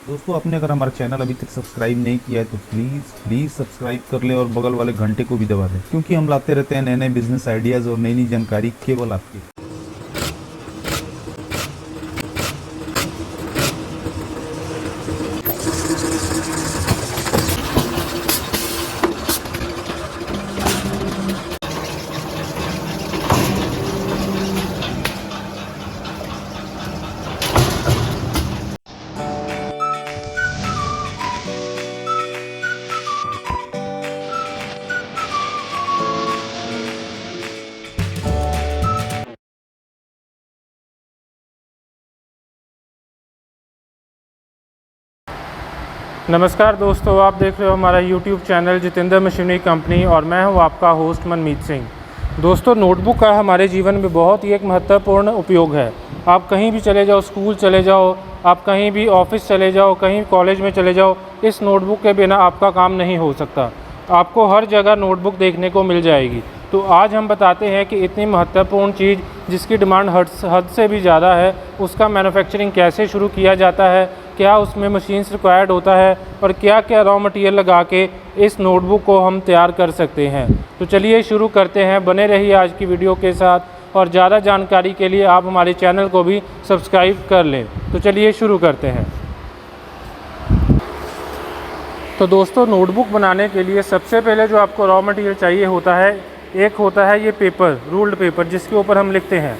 दोस्तों, आपने अगर हमारा चैनल अभी तक सब्सक्राइब नहीं किया है तो प्लीज़ सब्सक्राइब कर ले और बगल वाले घंटे को भी दबा दें, क्योंकि हम लाते रहते हैं नए नए बिजनेस आइडियाज़ और नई नई जानकारी केवल आपके। नमस्कार दोस्तों, आप देख रहे हो हमारा YouTube channel Jitendra machinery company और मैं हूं आपका होस्ट मनमीत सिंह। दोस्तों, नोटबुक का हमारे जीवन में बहुत ही एक महत्वपूर्ण उपयोग है। आप कहीं भी चले जाओ, स्कूल चले जाओ, आप कहीं भी ऑफिस चले जाओ, कहीं कॉलेज में चले जाओ, इस नोटबुक के बिना आपका काम नहीं हो सकता। आपको हर जगह नोटबुक देखने को मिल जाएगी। तो आज हम बताते हैं कि इतनी महत्वपूर्ण चीज़ जिसकी डिमांड हद से भी ज़्यादा है, उसका मैन्युफैक्चरिंग कैसे शुरू किया जाता है, क्या उसमें मशीन्स रिक्वायर्ड होता है और क्या क्या रॉ मटेरियल लगा के इस नोटबुक को हम तैयार कर सकते हैं। तो चलिए शुरू करते हैं। बने रहिए आज की वीडियो के साथ और ज़्यादा जानकारी के लिए आप हमारे चैनल को भी सब्सक्राइब कर लें। तो चलिए शुरू करते हैं। तो दोस्तों, नोटबुक बनाने के लिए सबसे पहले जो आपको रॉ मटेरियल चाहिए होता है, एक होता है ये पेपर, रूल्ड पेपर, जिसके ऊपर हम लिखते हैं।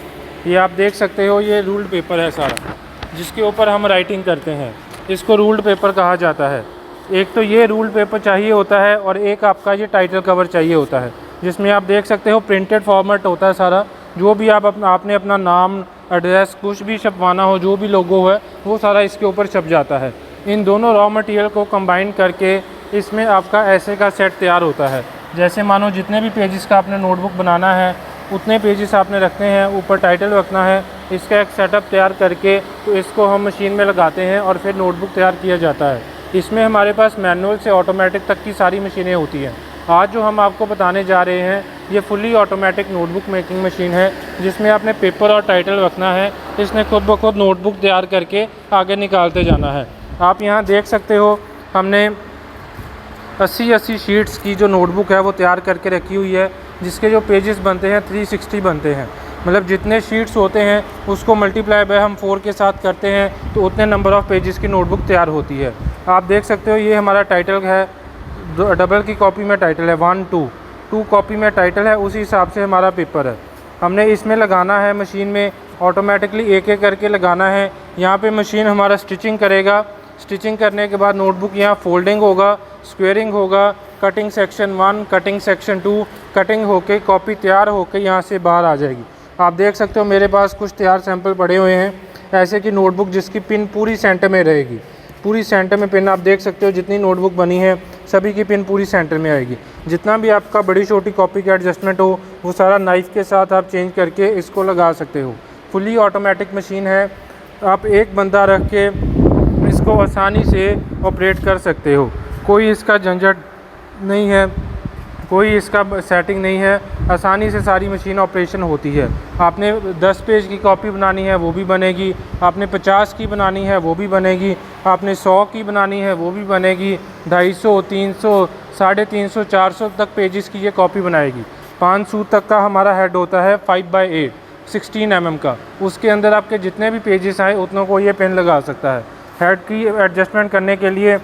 ये आप देख सकते हो, ये रूल्ड पेपर है सारा, जिसके ऊपर हम राइटिंग करते हैं। इसको रूल्ड पेपर कहा जाता है। एक तो ये रूल्ड पेपर चाहिए होता है और एक आपका ये टाइटल कवर चाहिए होता है, जिसमें आप देख सकते हो प्रिंटेड फॉर्मेट होता है सारा। जो भी आपने अपना नाम, एड्रेस, कुछ भी छपवाना हो, जो भी लोगो है, वो सारा इसके ऊपर छप जाता है। इन दोनों रॉ मटेरियल को कंबाइन करके इसमें आपका ऐसे का सेट तैयार होता है। जैसे मानो जितने भी पेजेस का आपने नोटबुक बनाना है, उतने पेजेस आपने रखने हैं, ऊपर टाइटल रखना है। इसका एक सेटअप तैयार करके तो इसको हम मशीन में लगाते हैं और फिर नोटबुक तैयार किया जाता है। इसमें हमारे पास मैनुअल से ऑटोमेटिक तक की सारी मशीनें होती हैं। आज जो हम आपको बताने जा रहे हैं, ये fully automatic notebook making machine है, जिसमें आपने पेपर और टाइटल रखना है। इसने खुद ब खुद नोटबुक तैयार करके आगे निकालते जाना है। आप यहाँ देख सकते हो, हमने 80 शीट्स की जो नोटबुक है वो तैयार करके रखी हुई है, जिसके जो पेजेस बनते हैं 360 बनते हैं। मतलब जितने शीट्स होते हैं उसको मल्टीप्लाई बाय हम 4 के साथ करते हैं तो उतने नंबर ऑफ़ पेजेस की नोटबुक तैयार होती है। आप देख सकते हो, ये हमारा टाइटल है, डबल की कॉपी में टाइटल है, 1 2 कॉपी में टाइटल है, उसी हिसाब से हमारा पेपर है। हमने इसमें लगाना है मशीन में, ऑटोमेटिकली एक एक करके लगाना है। यहाँ पे मशीन हमारा स्टिचिंग करेगा। स्टिचिंग करने के बाद नोटबुक यहाँ फोल्डिंग होगा, स्क्वेयरिंग होगा, cutting section 1, cutting section 2, cutting होके कॉपी तैयार होके यहाँ से बाहर आ जाएगी। आप देख सकते हो मेरे पास कुछ तैयार सैंपल पड़े हुए हैं, ऐसे की नोटबुक जिसकी पिन पूरी सेंटर में रहेगी। पूरी सेंटर में पिन आप देख सकते हो, जितनी नोटबुक बनी है सभी की पिन पूरी सेंटर में आएगी। जितना भी आपका बड़ी छोटी कॉपी का एडजस्टमेंट हो, वो सारा नाइफ़ के साथ आप चेंज करके इसको लगा सकते हो। फुली ऑटोमेटिक मशीन है, आप एक बंदा रख के इसको आसानी से ऑपरेट कर सकते हो। कोई इसका झंझट नहीं है, कोई इसका सेटिंग नहीं है, आसानी से सारी मशीन ऑपरेशन होती है। आपने 10 पेज की कॉपी बनानी है वो भी बनेगी, आपने 50 की बनानी है वो भी बनेगी, आपने 100 की बनानी है वो भी बनेगी, 250, 300, 350, 400 तक पेजेस की ये कॉपी बनाएगी। 5 सूत तक का हमारा हेड होता है, 5x8 16 mm का। उसके अंदर आपके जितने भी पेजेस आए उतनों को ये पेन लगा सकता है। हेड की एडजस्टमेंट करने के लिए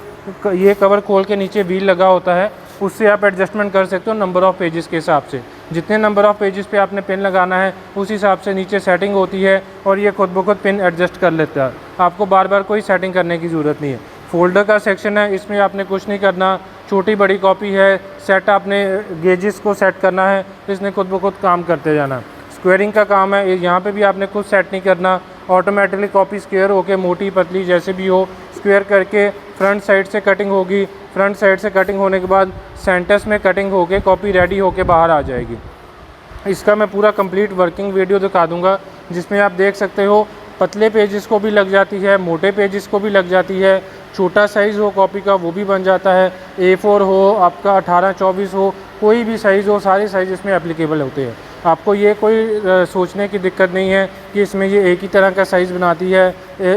ये कवर खोल के नीचे व्हील लगा होता है, उससे आप एडजस्टमेंट कर सकते हो नंबर ऑफ़ पेजेस के हिसाब से। जितने नंबर ऑफ़ पेजेस पे आपने पेन लगाना है उस हिसाब से नीचे सेटिंग होती है और ये खुद ब खुद पेन एडजस्ट कर लेता है। आपको बार बार कोई सेटिंग करने की ज़रूरत नहीं है। फोल्डर का सेक्शन है, इसमें आपने कुछ नहीं करना। छोटी बड़ी कॉपी है, सेट आपने गेजेस को सेट करना है, इसने खुद ब खुद काम करते जाना। स्क्वेयरिंग का काम है, यहाँ पे भी आपने कुछ सेट नहीं करना। ऑटोमेटिकली कॉपी स्क्वेयर होके, मोटी पतली जैसे भी हो, स्क्वेयर करके फ्रंट साइड से कटिंग होगी। फ्रंट साइड से कटिंग होने के बाद सेंटर्स में कटिंग होके कॉपी रेडी होके बाहर आ जाएगी। इसका मैं पूरा कंप्लीट वर्किंग वीडियो दिखा दूंगा, जिसमें आप देख सकते हो पतले पेजेस को भी लग जाती है, मोटे पेजेस को भी लग जाती है। छोटा साइज़ हो कॉपी का वो भी बन जाता है, A4 हो, आपका 18-24 हो, कोई भी साइज़ हो, सारे साइज़ इसमें एप्लीकेबल होते हैं। आपको ये कोई सोचने की दिक्कत नहीं है कि इसमें ये एक ही तरह का साइज़ बनाती है,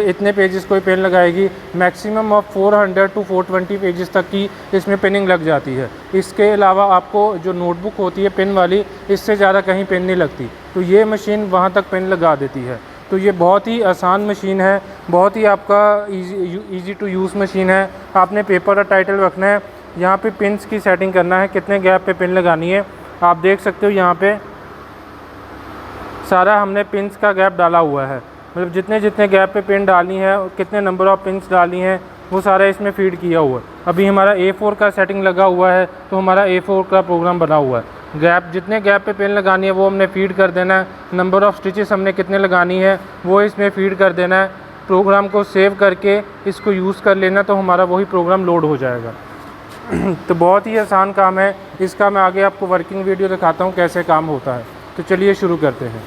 इतने पेजेस कोई पेन लगाएगी। मैक्सिमम ऑफ 400 टू 420 पेजेस तक की इसमें पेनिंग लग जाती है। इसके अलावा आपको जो नोटबुक होती है पेन वाली, इससे ज़्यादा कहीं पेन नहीं लगती, तो ये मशीन वहाँ तक पेन लगा देती है। तो ये बहुत ही आसान मशीन है, बहुत ही आपका ईजी टू यूज़ मशीन है। आपने पेपर और टाइटल रखना है, यहाँ पे पिन्स की सेटिंग करना है, कितने गैप पे पिन लगानी है। आप देख सकते हो यहाँ पे सारा हमने पिन्स का गैप डाला हुआ है, मतलब जितने जितने गैप पे पिन डालनी है, कितने नंबर ऑफ़ पिन्स डालनी है, वो सारा इसमें फीड किया हुआ है। अभी हमारा A4 का सेटिंग लगा हुआ है, तो हमारा A4 का प्रोग्राम बना हुआ है। गैप जितने गैप पे पेन लगानी है वो हमने फ़ीड कर देना है। नंबर ऑफ़ स्टिचेस हमने कितने लगानी है वो इसमें फ़ीड कर देना है। प्रोग्राम को सेव करके इसको यूज़ कर लेना, तो हमारा वही प्रोग्राम लोड हो जाएगा। तो बहुत ही आसान काम है इसका। मैं आगे आपको वर्किंग वीडियो दिखाता हूँ कैसे काम होता है। तो चलिए शुरू करते हैं।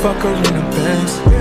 fuck her in a Benz.